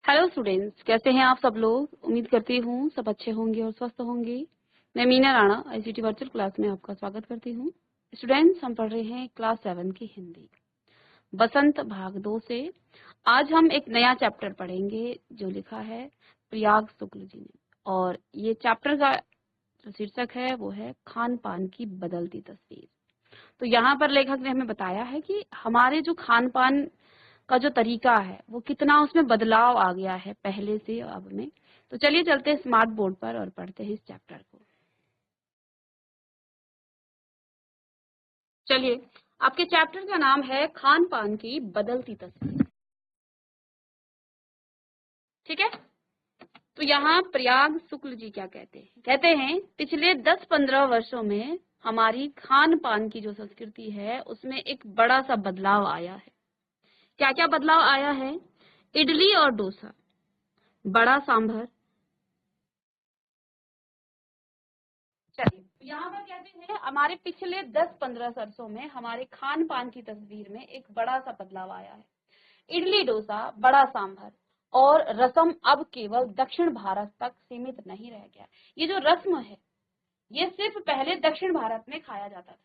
Hello students, कैसे हैं आप सब लोग। उम्मीद करती हूँ सब अच्छे होंगे और स्वस्थ होंगे। मैं Meena Rana ICT virtual class में आपका स्वागत करती हूँ। स्टूडेंट्स, हम पढ़ रहे हैं क्लास 7 की हिंदी बसंत भाग 2 से। आज हम एक नया चैप्टर पढ़ेंगे जो लिखा है प्रयाग शुक्ल जी ने, और ये चैप्टर का जो शीर्षक है वो है खान पान की बदलती तस्वीर। तो यहाँ पर लेखक ने हमें बताया है कि हमारे जो खान पान का जो तरीका है वो कितना उसमें बदलाव आ गया है पहले से अब में। तो चलिए चलते हैं स्मार्ट बोर्ड पर और पढ़ते हैं इस चैप्टर को। चलिए, आपके चैप्टर का नाम है खान पान की बदलती तस्वीर। ठीक है, तो यहाँ प्रयाग शुक्ल जी क्या कहते हैं पिछले 10-15 वर्षों में हमारी खान पान की जो संस्कृति है उसमें एक बड़ा सा बदलाव आया है। क्या क्या बदलाव आया है? इडली और डोसा, बड़ा सांभर। चलिए, यहाँ पर कहते हैं हमारे पिछले 10-15 वर्षों में हमारे खान पान की तस्वीर में एक बड़ा सा बदलाव आया है। इडली डोसा, बड़ा सांभर और रसम अब केवल दक्षिण भारत तक सीमित नहीं रह गया। ये जो रस्म है ये सिर्फ पहले दक्षिण भारत में खाया जाता था।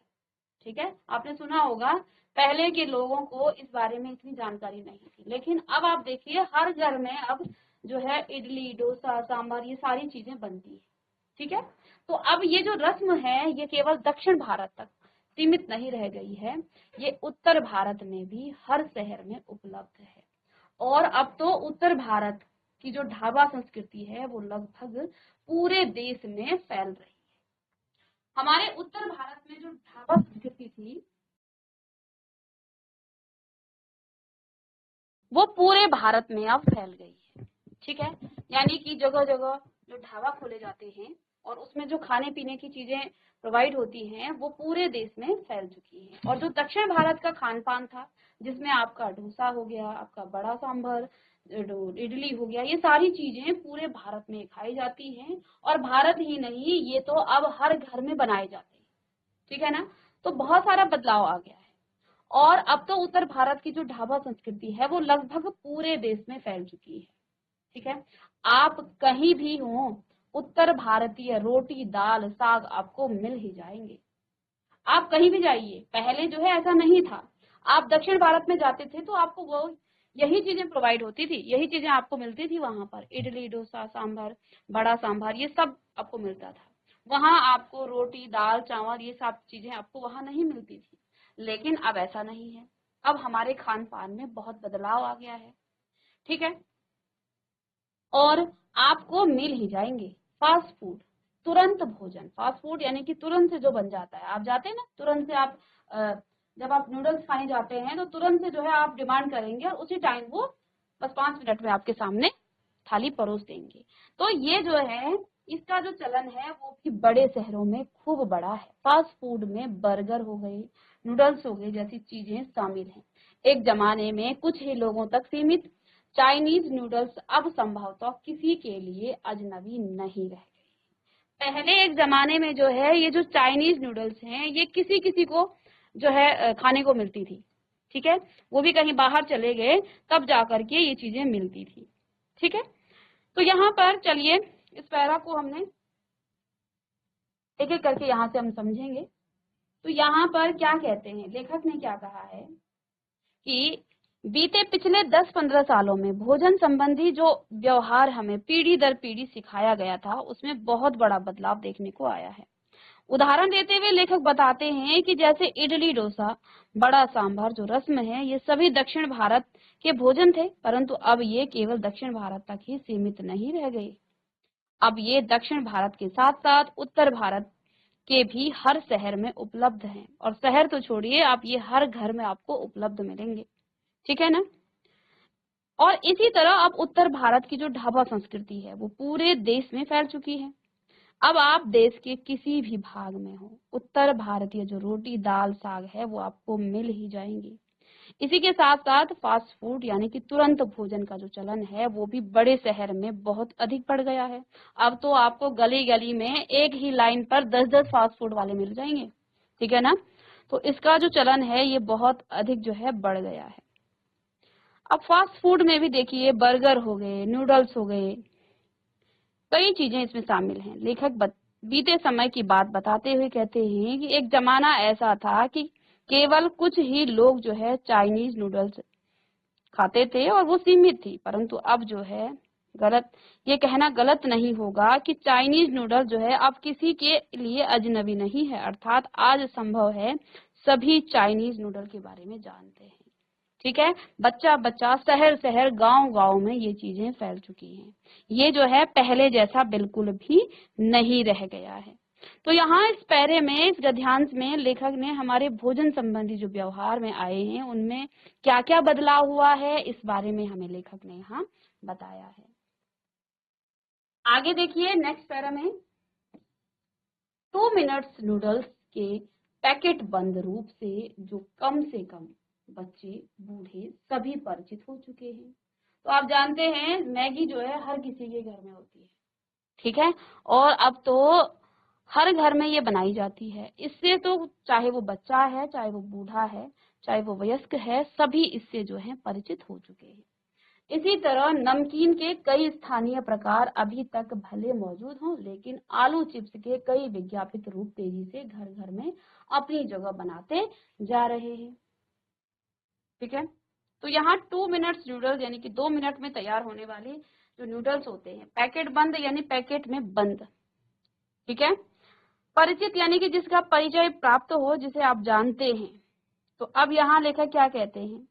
ठीक है, आपने सुना होगा पहले के लोगों को इस बारे में इतनी जानकारी नहीं थी, लेकिन अब आप देखिए हर घर में अब जो है इडली डोसा सांभर ये सारी चीजें बनती है। ठीक है, तो अब ये जो रस्म है ये केवल दक्षिण भारत तक सीमित नहीं रह गई है, ये उत्तर भारत में भी हर शहर में उपलब्ध है। और अब तो उत्तर भारत की जो ढाबा संस्कृति है वो लगभग पूरे देश में फैल रही है। हमारे उत्तर भारत में जो ढाबा संस्कृति थी वो पूरे भारत में अब फैल गई है। ठीक है, यानी कि जगह जगह जो ढाबा खोले जाते हैं और उसमें जो खाने पीने की चीजें प्रोवाइड होती हैं वो पूरे देश में फैल चुकी हैं। और जो दक्षिण भारत का खान पान था जिसमें आपका डोसा हो गया, आपका बड़ा सांभर, इडली हो गया, ये सारी चीजें पूरे भारत में खाई जाती हैं। और भारत ही नहीं, ये तो अब हर घर में बनाए जाते हैं। ठीक है ना, तो बहुत सारा बदलाव आ गया है। और अब तो उत्तर भारत की जो ढाबा संस्कृति है वो लगभग पूरे देश में फैल चुकी है। ठीक है, आप कहीं भी हो उत्तर भारतीय रोटी दाल साग आपको मिल ही जाएंगे। आप कहीं भी जाइए, पहले जो है ऐसा नहीं था। आप दक्षिण भारत में जाते थे तो आपको वो यही चीजें प्रोवाइड होती थी, यही चीजें आपको मिलती थी वहां पर। इडली डोसा सांभर बड़ा सांभर ये सब आपको मिलता था। वहां आपको रोटी दाल चावल ये सब चीजें आपको वहां नहीं मिलती थी। लेकिन अब ऐसा नहीं है, अब हमारे खान पान में बहुत बदलाव आ गया है। ठीक है, और आपको मिल ही जाएंगे फास्ट फूड, तुरंत भोजन। फास्ट फूड यानी कि तुरंत से जो बन जाता है, आप जाते हैं ना तुरंत से, आप जब आप नूडल्स खाने जाते हैं तो तुरंत से जो है आप डिमांड करेंगे और उसी टाइम वो बस 5 मिनट में आपके सामने थाली परोस देंगे। तो ये जो है इसका जो चलन है वो भी बड़े शहरों में खूब बड़ा है। फास्ट फूड में बर्गर हो गए, नूडल्स हो गए जैसी चीजें शामिल हैं। एक जमाने में कुछ ही लोगों तक सीमित चाइनीज नूडल्स अब संभवतः किसी के लिए अजनबी नहीं रह गई। पहले एक जमाने में जो है ये जो चाइनीज नूडल्स हैं ये किसी किसी को जो है खाने को मिलती थी। ठीक है, वो भी कहीं बाहर चले गए तब जाकर के ये चीजें मिलती थी। ठीक है, तो यहाँ पर चलिए इस पैरा को हमने एक एक करके यहाँ से हम समझेंगे। तो यहाँ पर क्या कहते हैं, लेखक ने क्या कहा है कि बीते पिछले 10-15 सालों में भोजन संबंधी जो व्यवहार हमें पीढ़ी दर पीढ़ी सिखाया गया था उसमें बहुत बड़ा बदलाव देखने को आया है। उदाहरण देते हुए लेखक बताते हैं कि जैसे इडली डोसा बड़ा सांभर जो रस्म है ये सभी दक्षिण भारत के भोजन थे, परंतु अब ये केवल दक्षिण भारत तक ही सीमित नहीं रह गए। अब ये दक्षिण भारत के साथ साथ उत्तर भारत के भी हर शहर में उपलब्ध हैं। और शहर तो छोड़िए, आप ये हर घर में आपको उपलब्ध मिलेंगे। ठीक है ना, और इसी तरह अब उत्तर भारत की जो ढाबा संस्कृति है वो पूरे देश में फैल चुकी है। अब आप देश के किसी भी भाग में हो, उत्तर भारतीय जो रोटी दाल साग है वो आपको मिल ही जाएंगी। इसी के साथ साथ फास्ट फूड यानी कि तुरंत भोजन का जो चलन है वो भी बड़े शहर में बहुत अधिक बढ़ गया है। अब तो आपको गली गली में एक ही लाइन पर 10-10 फास्ट फूड वाले मिल जाएंगे। ठीक है ना, तो इसका जो चलन है ये बहुत अधिक जो है बढ़ गया है। अब फास्ट फूड में भी देखिए बर्गर हो गए, नूडल्स हो गए, कई चीजें इसमें शामिल हैं। लेखक बीते समय की बात बताते हुए कहते हैं कि एक जमाना ऐसा था कि केवल कुछ ही लोग जो है चाइनीज नूडल्स खाते थे और वो सीमित थी, परंतु अब जो है ये कहना गलत नहीं होगा कि चाइनीज नूडल जो है अब किसी के लिए अजनबी नहीं है। अर्थात आज संभव है सभी चाइनीज नूडल के बारे में जानते हैं। ठीक है, बच्चा बच्चा, शहर शहर, गांव गांव में ये चीजें फैल चुकी हैं। ये जो है पहले जैसा बिल्कुल भी नहीं रह गया है। तो यहाँ इस पैरे में, इस गद्यांश में लेखक ने हमारे भोजन संबंधी जो व्यवहार में आए हैं उनमें क्या क्या बदलाव हुआ है इस बारे में हमें लेखक ने यहाँ बताया है। आगे देखिए नेक्स्ट पैरा में 2 मिनट्स नूडल्स के पैकेट बंद रूप से जो कम से कम बच्चे बूढ़े सभी परिचित हो चुके हैं। तो आप जानते हैं मैगी जो है हर किसी के घर में होती है, ठीक है, और अब तो हर घर में ये बनाई जाती है। इससे तो चाहे वो बच्चा है, चाहे वो बूढ़ा है, चाहे वो वयस्क है, सभी इससे जो है परिचित हो चुके हैं। इसी तरह नमकीन के कई स्थानीय प्रकार अभी तक भले मौजूद हों, लेकिन आलू चिप्स के कई विज्ञापित रूप तेजी से घर घर में अपनी जगह बनाते जा रहे हैं। ठीक है, तो यहाँ 2 मिनट्स नूडल्स यानी कि 2 मिनट में तैयार होने वाले जो नूडल्स होते हैं, पैकेट बंद यानी पैकेट में बंद, ठीक है, परिचित यानी कि जिसका परिचय प्राप्त हो, जिसे आप जानते हैं। तो अब यहाँ लेखक क्या कहते हैं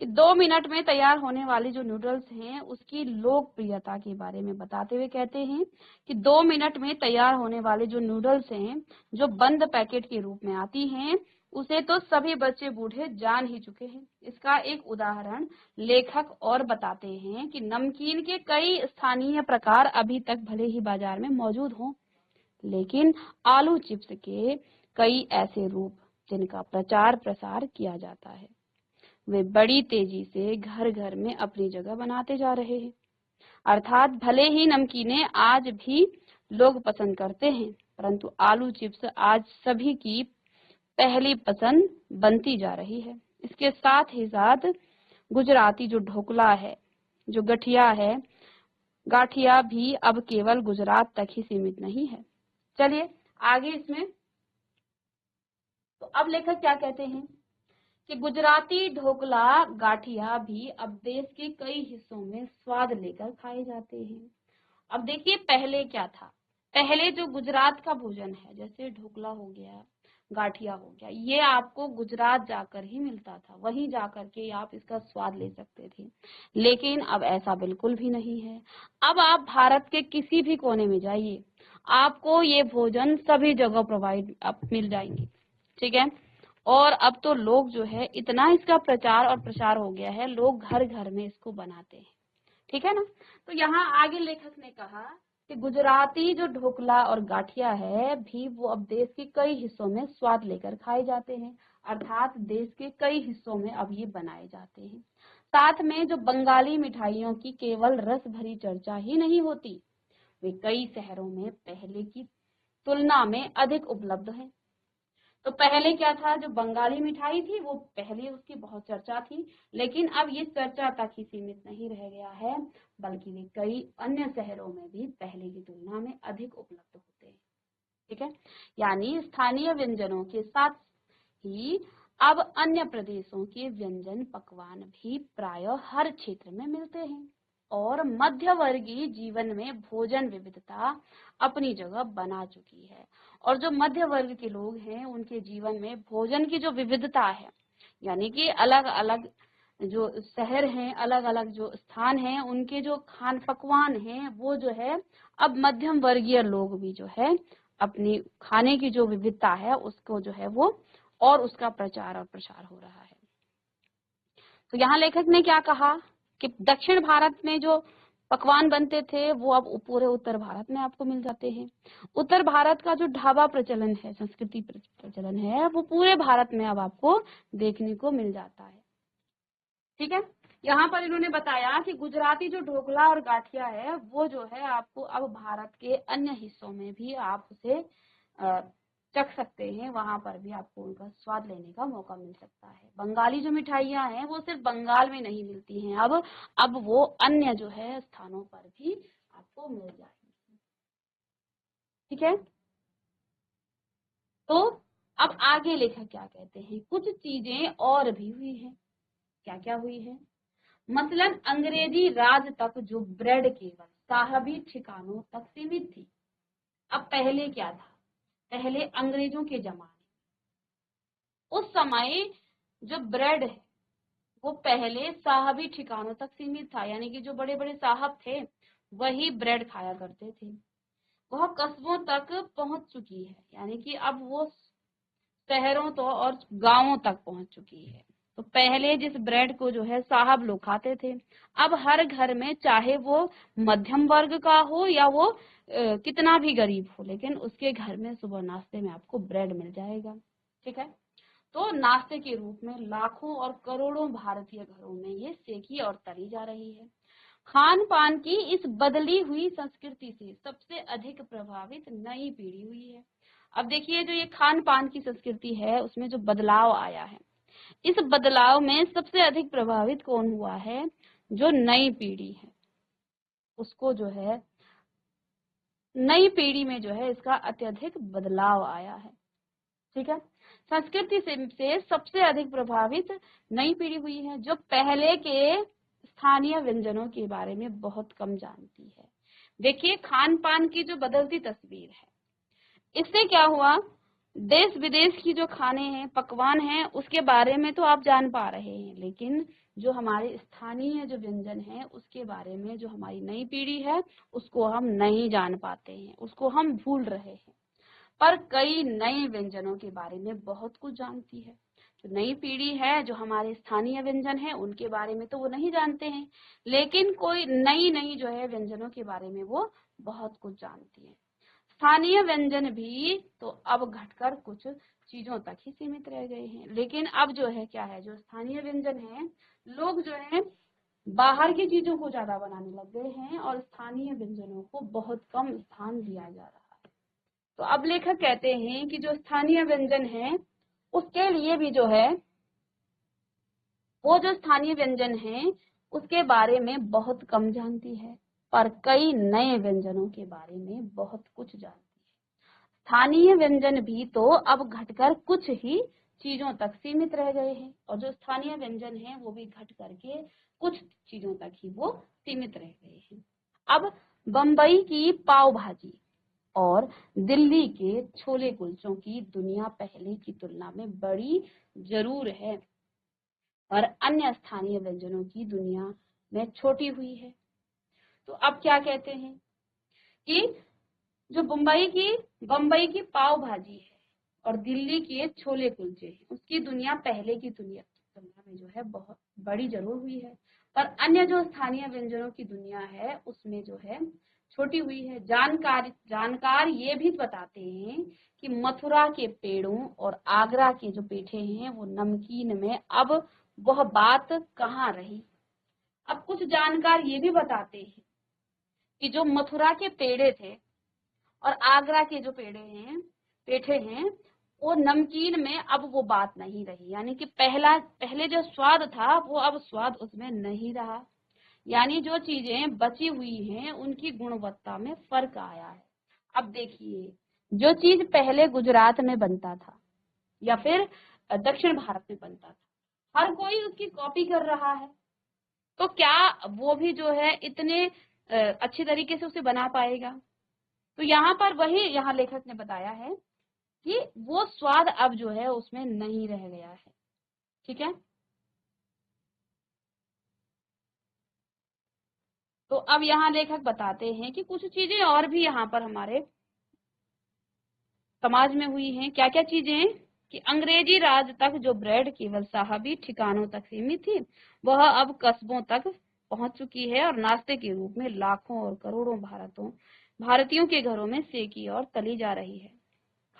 कि 2 मिनट में तैयार होने वाली जो नूडल्स हैं उसकी लोकप्रियता के बारे में बताते हुए कहते हैं कि 2 मिनट में तैयार होने वाले जो नूडल्स हैं जो बंद पैकेट के रूप में आती हैं उसे तो सभी बच्चे बूढ़े जान ही चुके हैं। इसका एक उदाहरण लेखक और बताते हैं कि नमकीन के कई स्थानीय प्रकार अभी तक भले ही बाजार में मौजूद हों, लेकिन आलू चिप्स के कई ऐसे रूप जिनका प्रचार प्रसार किया जाता है वे बड़ी तेजी से घर घर में अपनी जगह बनाते जा रहे हैं। अर्थात भले ही नमकीनें आज भी लोग पसंद करते हैं, परंतु आलू चिप्स आज सभी की पहली पसंद बनती जा रही है। इसके साथ ही साथ गुजराती जो ढोकला है, जो गाठिया भी अब केवल गुजरात तक ही सीमित नहीं है। चलिए आगे इसमें, तो अब लेखक क्या कहते हैं कि गुजराती ढोकला गाठिया भी अब देश के कई हिस्सों में स्वाद लेकर खाए जाते हैं। अब देखिए पहले क्या था, पहले जो गुजरात का भोजन है जैसे ढोकला हो गया, गाठिया हो गया, ये आपको गुजरात जाकर ही मिलता था, वहीं जाकर के आप इसका स्वाद ले सकते थे। लेकिन अब ऐसा बिल्कुल भी नहीं है। अब आप भारत के किसी भी कोने में जाइए, आपको ये भोजन सभी जगह मिल जाएंगे। ठीक है, और अब तो लोग जो है इतना इसका प्रचार और प्रसार हो गया है, लोग घर घर में इसको बनाते हैं। ठीक है ना। तो यहाँ आगे लेखक ने कहा कि गुजराती जो ढोकला और गाठिया है भी वो अब देश के कई हिस्सों में स्वाद लेकर खाए जाते हैं। अर्थात देश के कई हिस्सों में अब ये बनाए जाते हैं। साथ में जो बंगाली मिठाइयों की केवल रस भरी चर्चा ही नहीं होती, वे कई शहरों में पहले की तुलना में अधिक उपलब्ध है। तो पहले क्या था, जो बंगाली मिठाई थी वो पहले उसकी बहुत चर्चा थी, लेकिन अब ये चर्चा तक ही सीमित नहीं रह गया है, बल्कि वे कई अन्य शहरों में भी पहले की तुलना में अधिक उपलब्ध होते हैं। ठीक है, यानी स्थानीय व्यंजनों के साथ ही अब अन्य प्रदेशों के व्यंजन पकवान भी प्रायः हर क्षेत्र में मिलते हैं और मध्यवर्गीय जीवन में भोजन विविधता अपनी जगह बना चुकी है। और जो मध्य वर्ग के लोग हैं उनके जीवन में भोजन की जो विविधता है, यानी कि अलग अलग जो शहर हैं, अलग अलग जो स्थान हैं, उनके जो खान पकवान हैं वो जो है अब मध्यम वर्गीय लोग भी जो है अपनी खाने की जो विविधता है उसको जो है वो और उसका प्रचार और प्रसार हो रहा है। तो यहाँ लेखक ने क्या कहा कि दक्षिण भारत में जो पकवान बनते थे वो अब पूरे उत्तर भारत में आपको मिल जाते हैं। उत्तर भारत का जो ढाबा प्रचलन है, संस्कृति प्रचलन है, वो पूरे भारत में अब आपको देखने को मिल जाता है। ठीक है, यहाँ पर इन्होंने बताया कि गुजराती जो ढोकला और गाठिया है वो जो है आपको अब भारत के अन्य हिस्सों में भी आप उसे चख सकते हैं, वहां पर भी आपको उनका स्वाद लेने का मौका मिल सकता है। बंगाली जो मिठाइयां हैं वो सिर्फ बंगाल में नहीं मिलती हैं, अब वो अन्य जो है स्थानों पर भी आपको मिल जाएंगी। ठीक है, तो अब आगे लेखक क्या कहते हैं, कुछ चीजें और भी हुई हैं। क्या क्या हुई है? मसलन अंग्रेजी राज तक जो ब्रेड केवल साहबी ठिकानों तक सीमित थी। अब पहले क्या था, पहले अंग्रेजों के जमाने, उस समय जो ब्रेड है वो पहले साहबी ठिकानों तक सीमित था, यानी कि जो बड़े बड़े साहब थे वही ब्रेड खाया करते थे। वह कस्बों तक पहुंच चुकी है, यानी कि अब वो शहरों तो और गांवों तक पहुंच चुकी है। तो पहले जिस ब्रेड को जो है साहब लोग खाते थे, अब हर घर में, चाहे वो मध्यम वर्ग का हो या वो कितना भी गरीब हो, लेकिन उसके घर में सुबह नाश्ते में आपको ब्रेड मिल जाएगा। ठीक है, तो नाश्ते के रूप में लाखों और करोड़ों भारतीय घरों में ये सेकी और तली जा रही है। खान पान की इस बदली हुई संस्कृति से सबसे अधिक प्रभावित नई पीढ़ी हुई है। अब देखिए, जो ये खान पान की संस्कृति है उसमें जो बदलाव आया है, इस बदलाव में सबसे अधिक प्रभावित कौन हुआ है? जो नई पीढ़ी है, उसको जो है नई पीढ़ी में जो है इसका अत्यधिक बदलाव आया है। ठीक है, संस्कृति से सबसे अधिक प्रभावित नई पीढ़ी हुई है, जो पहले के स्थानीय व्यंजनों के बारे में बहुत कम जानती है। देखिए, खान पान की जो बदलती तस्वीर है, इससे क्या हुआ, देश विदेश की जो खाने हैं, पकवान हैं, उसके बारे में तो आप जान पा रहे हैं, लेकिन जो हमारे स्थानीय जो व्यंजन हैं उसके बारे में जो हमारी नई पीढ़ी है उसको हम नहीं जान पाते हैं, उसको हम भूल रहे हैं। पर कई नए व्यंजनों के बारे में बहुत कुछ जानती है। जो नई पीढ़ी है, जो हमारे स्थानीय व्यंजन है उनके बारे में तो वो नहीं जानते हैं, लेकिन कोई नई नई जो है व्यंजनों के बारे में वो बहुत कुछ जानती है। स्थानीय व्यंजन भी तो अब घटकर कुछ चीजों तक ही सीमित रह गए हैं, लेकिन अब जो है क्या है, जो स्थानीय व्यंजन है, लोग जो है बाहर की चीजों को ज्यादा बनाने लग गए हैं और स्थानीय व्यंजनों को बहुत कम स्थान दिया जा रहा है। तो अब लेखक कहते हैं कि जो स्थानीय व्यंजन है उसके लिए भी जो है, वो जो स्थानीय व्यंजन है उसके बारे में बहुत कम जानती है, पर कई नए व्यंजनों के बारे में बहुत कुछ जानती है। स्थानीय व्यंजन भी तो अब घटकर कुछ ही चीजों तक सीमित रह गए हैं, और जो स्थानीय व्यंजन है वो भी घट करके कुछ चीजों तक ही वो सीमित रह गए हैं। अब बम्बई की पाव भाजी और दिल्ली के छोले कुलचों की दुनिया पहले की तुलना में बड़ी जरूर है, और अन्य स्थानीय व्यंजनों की दुनिया में छोटी हुई है। तो अब क्या कहते हैं कि जो बम्बई की पाव भाजी है और दिल्ली के छोले कुलचे हैं, उसकी दुनिया पहले की तुलना में जो है बहुत बड़ी जरूर हुई है, पर अन्य जो स्थानीय व्यंजनों की दुनिया है उसमें जो है छोटी हुई है। जानकार ये भी बताते हैं कि मथुरा के पेड़ों और आगरा के जो पेठे हैं वो नमकीन में अब वह बात कहाँ रही। अब कुछ जानकार ये भी बताते हैं कि जो मथुरा के पेड़े थे और आगरा के जो पेठे हैं वो नमकीन में अब वो बात नहीं रही, यानी कि पहले जो स्वाद था वो अब स्वाद उसमें नहीं रहा, यानी जो चीजें बची हुई हैं उनकी गुणवत्ता में फर्क आया है। अब देखिए, जो चीज पहले गुजरात में बनता था या फिर दक्षिण भारत में बनता था, हर कोई उसकी कॉपी कर रहा है, तो क्या वो भी जो है इतने अच्छी तरीके से उसे बना पाएगा? तो यहाँ पर वही यहाँ लेखक ने बताया है कि वो स्वाद अब जो है उसमें नहीं रह गया है। ठीक है, तो अब यहाँ लेखक बताते हैं कि कुछ चीजें और भी यहाँ पर हमारे समाज में हुई हैं। क्या क्या चीजें? कि अंग्रेजी राज तक जो ब्रेड केवल साहबी ठिकानों तक सीमित थी, वह अब कस्बों तक पहुंच चुकी है और नाश्ते के रूप में लाखों और करोड़ों भारतीयों के घरों में सेकी और तली जा रही है।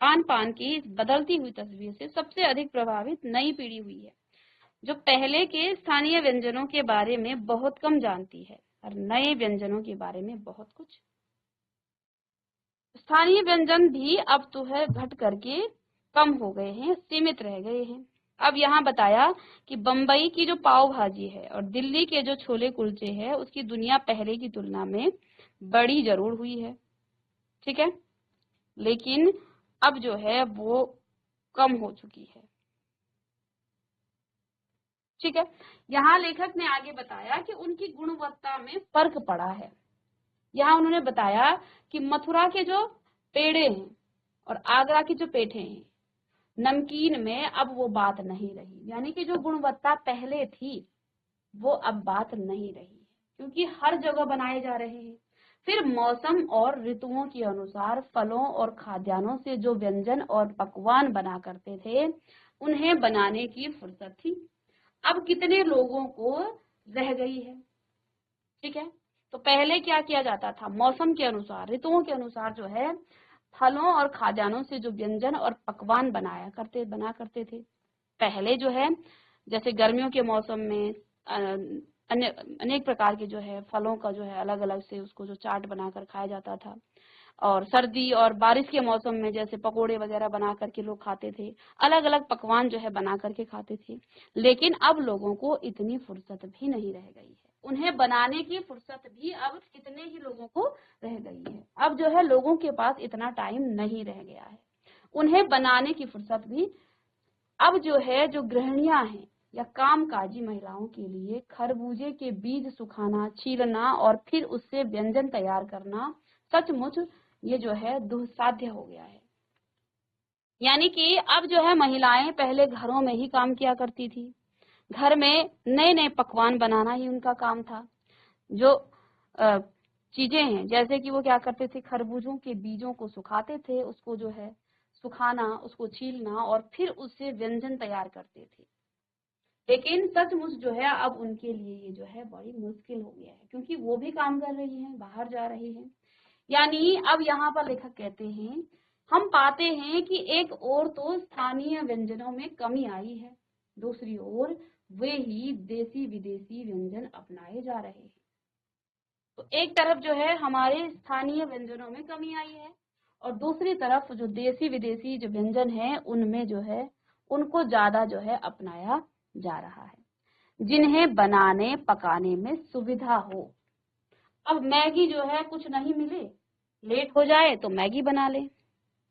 खान पान की इस बदलती हुई तस्वीर से सबसे अधिक प्रभावित नई पीढ़ी हुई है, जो पहले के स्थानीय व्यंजनों के बारे में बहुत कम जानती है और नए व्यंजनों के बारे में बहुत कुछ स्थानीय व्यंजन भी अब तो है घट करके कम हो गए हैं, सीमित रह गए हैं। अब यहाँ बताया कि बम्बई की जो पाव भाजी है और दिल्ली के जो छोले कुलचे है उसकी दुनिया पहले की तुलना में बड़ी जरूर हुई है, ठीक है, लेकिन अब जो है वो कम हो चुकी है, ठीक है। यहाँ लेखक ने आगे बताया कि उनकी गुणवत्ता में फर्क पड़ा है। यहाँ उन्होंने बताया कि मथुरा के जो पेड़े हैं और आगरा की जो पेठे हैं, नमकीन में अब वो बात नहीं रही, यानी कि जो गुणवत्ता पहले थी वो अब बात नहीं रही, क्योंकि हर जगह बनाए जा रहे हैं। फिर मौसम और ऋतुओं के अनुसार फलों और खाद्यान्नों से जो व्यंजन और पकवान बना करते थे उन्हें बनाने की फुर्सत थी, अब कितने लोगों को रह गई है, ठीक है। तो पहले क्या किया जाता था, मौसम के अनुसार, ऋतुओं के अनुसार जो है फलों और खाद्यान्नों से जो व्यंजन और पकवान बना करते थे। पहले जो है जैसे गर्मियों के मौसम में अनेक प्रकार के जो है फलों का जो है अलग अलग से उसको जो चाट बनाकर खाया जाता था, और सर्दी और बारिश के मौसम में जैसे पकोड़े वगैरह बना करके लोग खाते थे, अलग अलग पकवान जो है बना करके खाते थे। लेकिन अब लोगों को इतनी फुर्सत भी नहीं रह गई है, उन्हें बनाने की फुर्सत भी अब कितने ही लोगों को रह गई है। अब जो है लोगों के पास इतना टाइम नहीं रह गया है, उन्हें बनाने की फुर्सत भी अब जो है जो गृहिणियां हैं या कामकाजी महिलाओं के लिए खरबूजे के बीज सुखाना, छीलना और फिर उससे व्यंजन तैयार करना सचमुच ये जो है दुस्साध्य हो गया है। यानी कि अब जो है महिलाएं पहले घरों में ही काम किया करती थी, घर में नए नए पकवान बनाना ही उनका काम था। जो चीजें हैं जैसे कि वो क्या करते थे, खरबूजों के बीजों को सुखाते थे, उसको जो है सुखाना, उसको छीलना और फिर उससे व्यंजन तैयार करते थे। लेकिन सचमुच जो है अब उनके लिए ये जो है बड़ी मुश्किल हो गया है, क्योंकि वो भी काम कर रही हैं, बाहर जा रही हैं। यानी अब यहाँ पर लेखक कहते हैं हम पाते हैं कि एक ओर तो स्थानीय व्यंजनों में कमी आई है, दूसरी ओर वे ही देसी विदेशी व्यंजन अपनाए जा रहे हैं। तो एक तरफ जो है हमारे स्थानीय व्यंजनों में कमी आई है और दूसरी तरफ जो देसी विदेशी जो व्यंजन है उनमें जो है उनको ज्यादा जो है अपनाया जा रहा है, जिन्हें बनाने पकाने में सुविधा हो। अब मैगी जो है कुछ नहीं मिले, लेट हो जाए तो मैगी बना ले,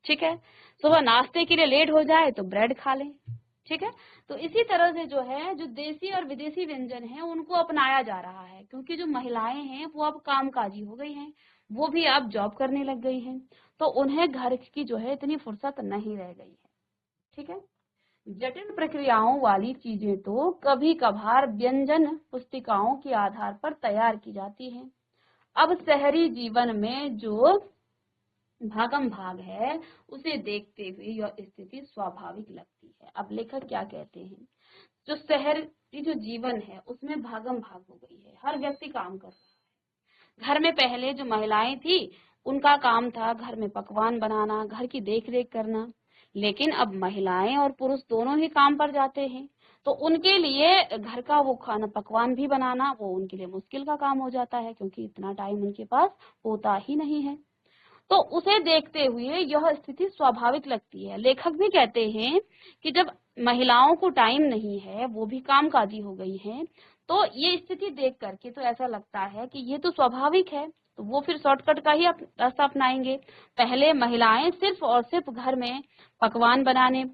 ठीक है, सुबह नाश्ते के लिए लेट हो जाए तो ब्रेड खा लें, ठीक है। तो इसी तरह से जो है जो देसी और विदेशी व्यंजन है उनको अपनाया जा रहा है, क्योंकि जो महिलाएं हैं वो अब कामकाजी हो गई हैं, वो भी अब जॉब करने लग गई हैं, तो उन्हें घर की जो है इतनी फुर्सत नहीं रह गई है, ठीक है। जटिल प्रक्रियाओं वाली चीजें तो कभी कभार व्यंजन पुस्तिकाओं के आधार पर तैयार की जाती हैं। अब शहरी जीवन में जो भागम भाग है उसे देखते हुए यह स्थिति स्वाभाविक लगती है। अब लेखक क्या कहते हैं, जो शहरी जो जीवन है उसमें भागम भाग हो गई है, हर व्यक्ति काम कर रहा है। घर में पहले जो महिलाएं थी उनका काम था घर में पकवान बनाना, घर की देख रेख करना, लेकिन अब महिलाएं और पुरुष दोनों ही काम पर जाते हैं, तो उनके लिए घर का वो खाना पकवान भी बनाना वो उनके लिए मुश्किल का काम हो जाता है, क्योंकि इतना टाइम उनके पास होता ही नहीं है। तो उसे देखते हुए यह स्थिति स्वाभाविक लगती है। लेखक भी कहते हैं कि जब महिलाओं को टाइम नहीं है, वो भी कामकाजी हो गई हैं, तो ये स्थिति देख करके तो ऐसा लगता है कि ये तो स्वाभाविक है, तो वो फिर शॉर्टकट का ही रास्ता अपनाएंगे। पहले महिलाएं सिर्फ और सिर्फ घर में पकवान बनाने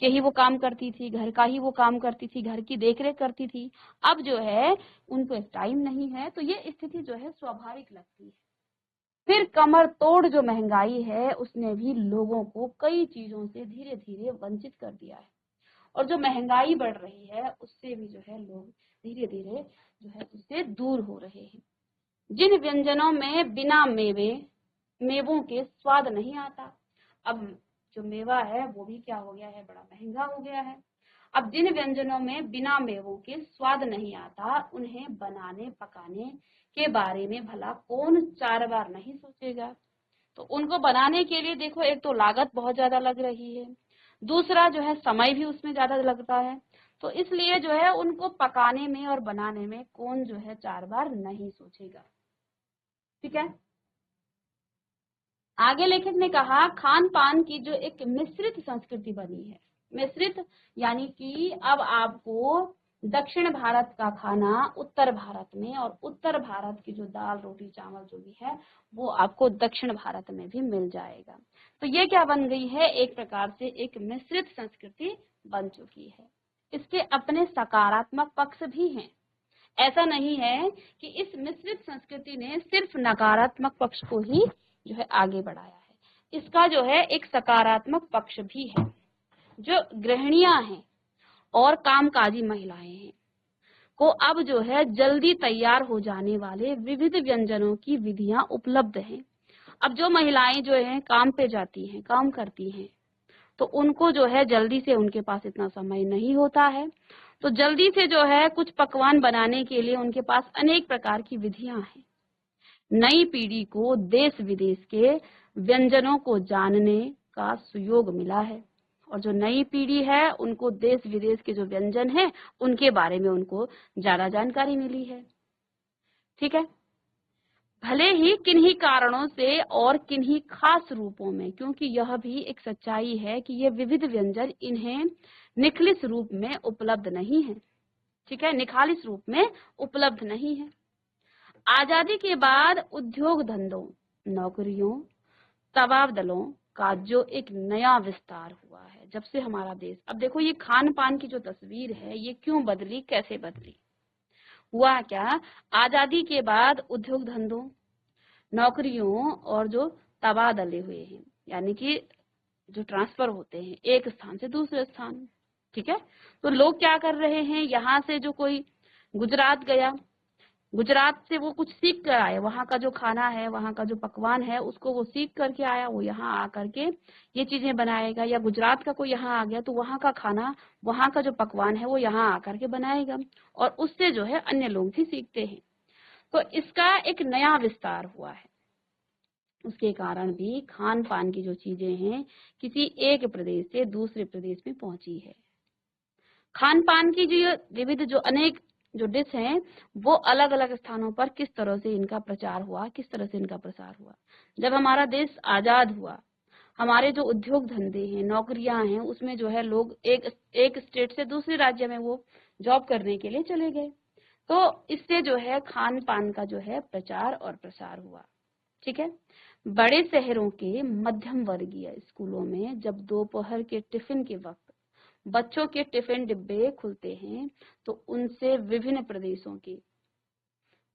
के ही वो काम करती थी, घर का ही वो काम करती थी, घर की देखरेख करती थी। अब जो है उनको टाइम नहीं है, तो ये स्थिति जो है स्वाभाविक लगती है। फिर कमर तोड़ जो महंगाई है उसने भी लोगों को कई चीजों से धीरे धीरे वंचित कर दिया है, और जो महंगाई बढ़ रही है उससे भी जो है लोग धीरे धीरे जो है उससे दूर हो रहे हैं। जिन व्यंजनों में बिना मेवों के स्वाद नहीं आता, अब जो मेवा है वो भी क्या हो गया है, बड़ा महंगा हो गया है। अब जिन व्यंजनों में बिना मेवों के स्वाद नहीं आता उन्हें बनाने पकाने के बारे में भला कौन 4 बार नहीं सोचेगा। तो उनको बनाने के लिए देखो, एक तो लागत बहुत ज्यादा लग रही है, दूसरा जो है समय भी उसमें ज्यादा लगता है, तो इसलिए जो है उनको पकाने में और बनाने में कौन जो है 4 बार नहीं सोचेगा, ठीक है। आगे लेखक ने कहा खान पान की जो एक मिश्रित संस्कृति बनी है। मिश्रित यानी कि अब आपको दक्षिण भारत का खाना उत्तर भारत में, और उत्तर भारत की जो दाल रोटी चावल जो भी है वो आपको दक्षिण भारत में भी मिल जाएगा। तो ये क्या बन गई है, एक प्रकार से एक मिश्रित संस्कृति बन चुकी है। इसके अपने सकारात्मक पक्ष भी हैं। ऐसा नहीं है कि इस मिश्रित संस्कृति ने सिर्फ नकारात्मक पक्ष को ही जो है आगे बढ़ाया है। इसका जो है एक सकारात्मक पक्ष भी है। जो गृहिणियां हैं और कामकाजी महिलाएं हैं को अब जो है जल्दी तैयार हो जाने वाले विविध व्यंजनों की विधियां उपलब्ध हैं। अब जो महिलाएं जो है काम पे जाती हैं, काम करती हैं, तो उनको जो है जल्दी से उनके पास इतना समय नहीं होता है, तो जल्दी से जो है कुछ पकवान बनाने के लिए उनके पास अनेक प्रकार की विधियां हैं। नई पीढ़ी को देश विदेश के व्यंजनों को जानने का सुयोग मिला है, और जो नई पीढ़ी है उनको देश विदेश के जो व्यंजन हैं उनके बारे में उनको ज्यादा जानकारी मिली है। ठीक है, भले ही किन्हीं कारणों से और किन्हीं खास रूपों में, क्योंकि यह भी एक सच्चाई है कि ये विविध व्यंजन इन्हें निखलिस रूप में उपलब्ध नहीं है। ठीक है, निखालिस रूप में उपलब्ध नहीं है। आजादी के बाद उद्योग धंधों, नौकरियों, तबादलों का जो एक नया विस्तार हुआ है जब से हमारा देश, अब देखो ये खान पान की जो तस्वीर है ये क्यों बदली, कैसे बदली, हुआ क्या, आजादी के बाद उद्योग धंधों, नौकरियों और जो तबादले हुए हैं, यानी कि जो ट्रांसफर होते हैं एक स्थान से दूसरे स्थान। ठीक है, तो लोग क्या कर रहे हैं, यहाँ से जो कोई गुजरात गया, गुजरात से वो कुछ सीख कर आए, वहाँ का जो खाना है, वहाँ का जो पकवान है उसको वो सीख करके आया, वो यहाँ आकर के ये चीजें बनाएगा। या गुजरात का कोई यहाँ आ गया तो वहाँ का खाना, वहाँ का जो पकवान है वो यहाँ आकर के बनाएगा, और उससे जो है अन्य लोग भी सीखते हैं। तो इसका एक नया विस्तार हुआ है। उसके कारण भी खान पान की जो चीजें हैं किसी एक प्रदेश से दूसरे प्रदेश में पहुंची है। खान पान की जो विविध जो अनेक जो डिश हैं वो अलग अलग स्थानों पर किस तरह से इनका प्रचार हुआ, किस तरह से इनका प्रसार हुआ। जब हमारा देश आजाद हुआ, हमारे जो उद्योग धंधे हैं, नौकरियां हैं, उसमें जो है लोग एक स्टेट से दूसरे राज्य में वो जॉब करने के लिए चले गए, तो इससे जो है खान पान का जो है प्रचार और प्रसार हुआ। ठीक है, बड़े शहरों के मध्यम वर्गीय स्कूलों में जब दोपहर के टिफिन के वक्त बच्चों के टिफिन डिब्बे खुलते हैं तो उनसे विभिन्न प्रदेशों के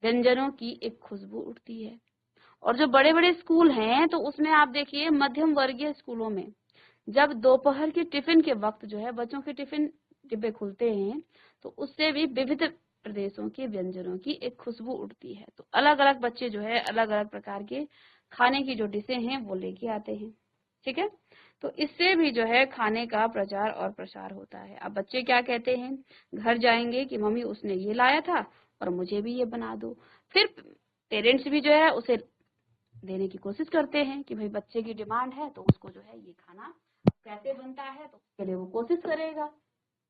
व्यंजनों की एक खुशबू उठती है। और जो बड़े बड़े स्कूल हैं तो उसमें आप देखिए मध्यम वर्गीय स्कूलों में जब दोपहर के टिफिन के वक्त जो है बच्चों के टिफिन डिब्बे खुलते हैं तो उससे भी विविध प्रदेशों के व्यंजनों की एक खुशबू उठती है। तो अलग अलग बच्चे जो है अलग अलग प्रकार के खाने की जो डिशें हैं वो लेके आते हैं। ठीक है, तो इससे भी जो है खाने का प्रचार और प्रसार होता है। अब बच्चे क्या कहते हैं, घर जाएंगे कि मम्मी उसने ये लाया था और मुझे भी ये बना दो। फिर पेरेंट्स भी जो है उसे देने की कोशिश करते हैं कि भाई बच्चे की डिमांड है तो उसको जो है ये खाना कैसे बनता है तो उसके लिए वो कोशिश करेगा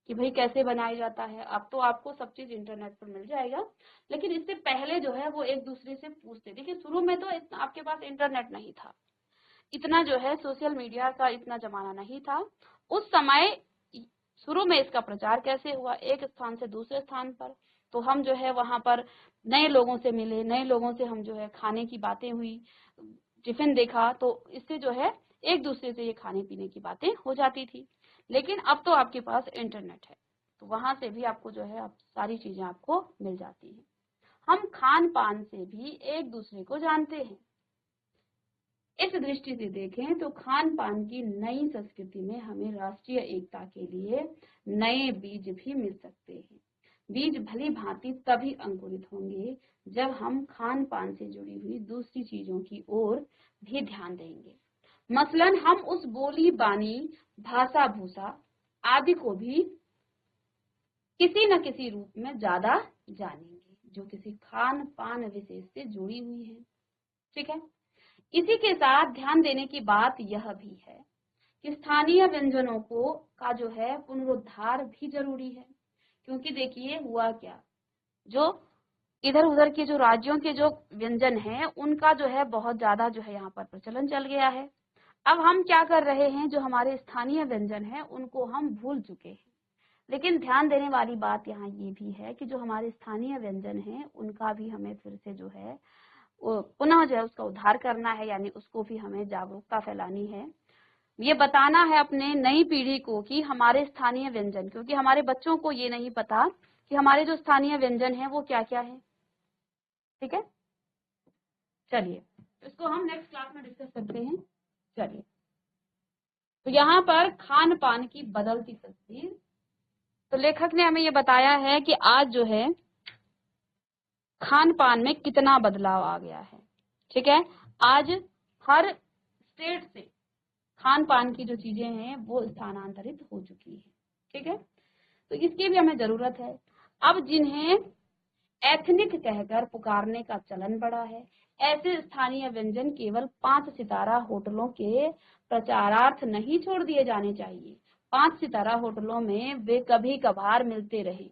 कि भाई कैसे बनाया जाता है। अब तो आपको सब चीज इंटरनेट पर मिल जाएगा, लेकिन इससे पहले जो है वो एक दूसरे से पूछते। देखिए शुरू में तो आपके पास इंटरनेट नहीं था, इतना जो है सोशल मीडिया का इतना जमाना नहीं था उस समय। शुरू में इसका प्रचार कैसे हुआ, एक स्थान से दूसरे स्थान पर, तो हम जो है वहां पर नए लोगों से मिले, नए लोगों से हम जो है खाने की बातें हुई, टिफिन देखा, तो इससे जो है एक दूसरे से ये खाने पीने की बातें हो जाती थी। लेकिन अब तो आपके पास इंटरनेट है तो वहां से भी आपको जो है आप सारी चीजें आपको मिल जाती हैं। हम खान पान से भी एक दूसरे को जानते हैं। इस दृष्टि से देखें तो खान पान की नई संस्कृति में हमें राष्ट्रीय एकता के लिए नए बीज भी मिल सकते हैं। बीज भली भांति तभी अंकुरित होंगे जब हम खान पान से जुड़ी हुई दूसरी चीजों की ओर भी ध्यान देंगे। मसलन हम उस बोली बानी, भाषा भूषा आदि को भी किसी न किसी रूप में ज्यादा जानेंगे जो किसी खान पान विशेष से जुड़ी हुई है। ठीक है, इसी के साथ ध्यान देने की बात यह भी है कि स्थानीय व्यंजनों को का जो है पुनरुद्धार भी जरूरी है। क्योंकि देखिए हुआ क्या, जो इधर उधर के जो राज्यों के जो व्यंजन हैं उनका जो है बहुत ज्यादा जो है यहाँ पर प्रचलन चल गया है। अब हम क्या कर रहे हैं, जो हमारे स्थानीय व्यंजन है उनको हम भूल चुके हैं। लेकिन ध्यान देने वाली बात यहाँ ये भी है कि जो हमारे स्थानीय व्यंजन हैं उनका भी हमें फिर से जो है पुनः जो है उसका उद्धार करना है, यानी उसको भी हमें जागरूकता फैलानी है। ये बताना है अपने नई पीढ़ी को कि हमारे स्थानीय व्यंजन, क्योंकि हमारे बच्चों को ये नहीं पता कि हमारे जो स्थानीय व्यंजन है वो क्या क्या है। ठीक है, चलिए इसको हम नेक्स्ट क्लास में डिस्कस करते हैं। चलिए, तो यहाँ पर खान पान की बदलती तस्वीर, तो लेखक ने हमें ये बताया है कि आज जो है खान पान में कितना बदलाव आ गया है। ठीक है, आज हर स्टेट से खान पान की जो चीजें हैं वो स्थानांतरित हो चुकी है। ठीक है, तो इसकी भी हमें जरूरत है। अब जिन्हें एथनिक कहकर पुकारने का चलन बढ़ा है, ऐसे स्थानीय व्यंजन केवल 5 सितारा होटलों के प्रचारार्थ नहीं छोड़ दिए जाने चाहिए। 5 सितारा होटलों में वे कभी कभार मिलते रहे,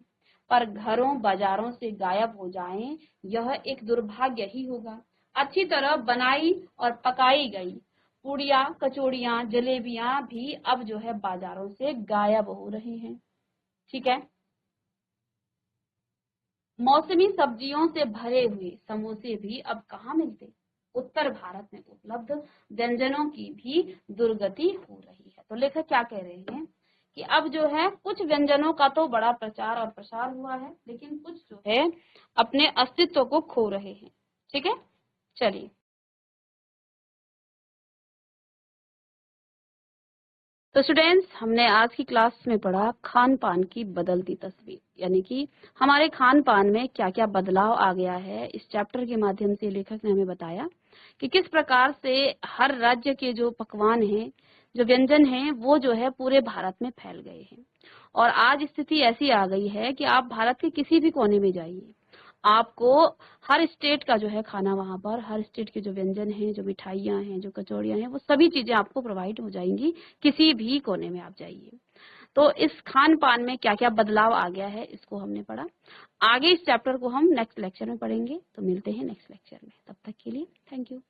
पर घरों बाजारों से गायब हो जाएं, यह एक दुर्भाग्य ही होगा। अच्छी तरह बनाई और पकाई गई पूड़ियाँ, कचौड़ियाँ, जलेबियां भी अब जो है बाजारों से गायब हो रही हैं। ठीक है, मौसमी सब्जियों से भरे हुए समोसे भी अब कहाँ मिलते। उत्तर भारत में उपलब्ध व्यंजनों की भी दुर्गति हो रही है। तो लेखक क्या कह रहे हैं कि अब जो है कुछ व्यंजनों का तो बड़ा प्रचार और प्रसार हुआ है, लेकिन कुछ जो है अपने अस्तित्व को खो रहे हैं। ठीक है, चलिए, तो स्टूडेंट्स हमने आज की क्लास में पढ़ा खान पान की बदलती तस्वीर, यानी कि हमारे खान पान में क्या क्या बदलाव आ गया है। इस चैप्टर के माध्यम से लेखक ने हमें बताया कि किस प्रकार से हर राज्य के जो पकवान हैं, जो व्यंजन हैं, वो जो है पूरे भारत में फैल गए हैं। और आज स्थिति ऐसी आ गई है कि आप भारत के किसी भी कोने में जाइए, आपको हर स्टेट का जो है खाना, वहां पर हर स्टेट के जो व्यंजन हैं, जो मिठाइयाँ हैं, जो कचौड़ियाँ हैं, वो सभी चीजें आपको प्रोवाइड हो जाएंगी किसी भी कोने में आप जाइए। तो इस खान पान में क्या क्या बदलाव आ गया है इसको हमने पढ़ा। आगे इस चैप्टर को हम नेक्स्ट लेक्चर में पढ़ेंगे। तो मिलते हैं नेक्स्ट लेक्चर में, तब तक के लिए थैंक यू।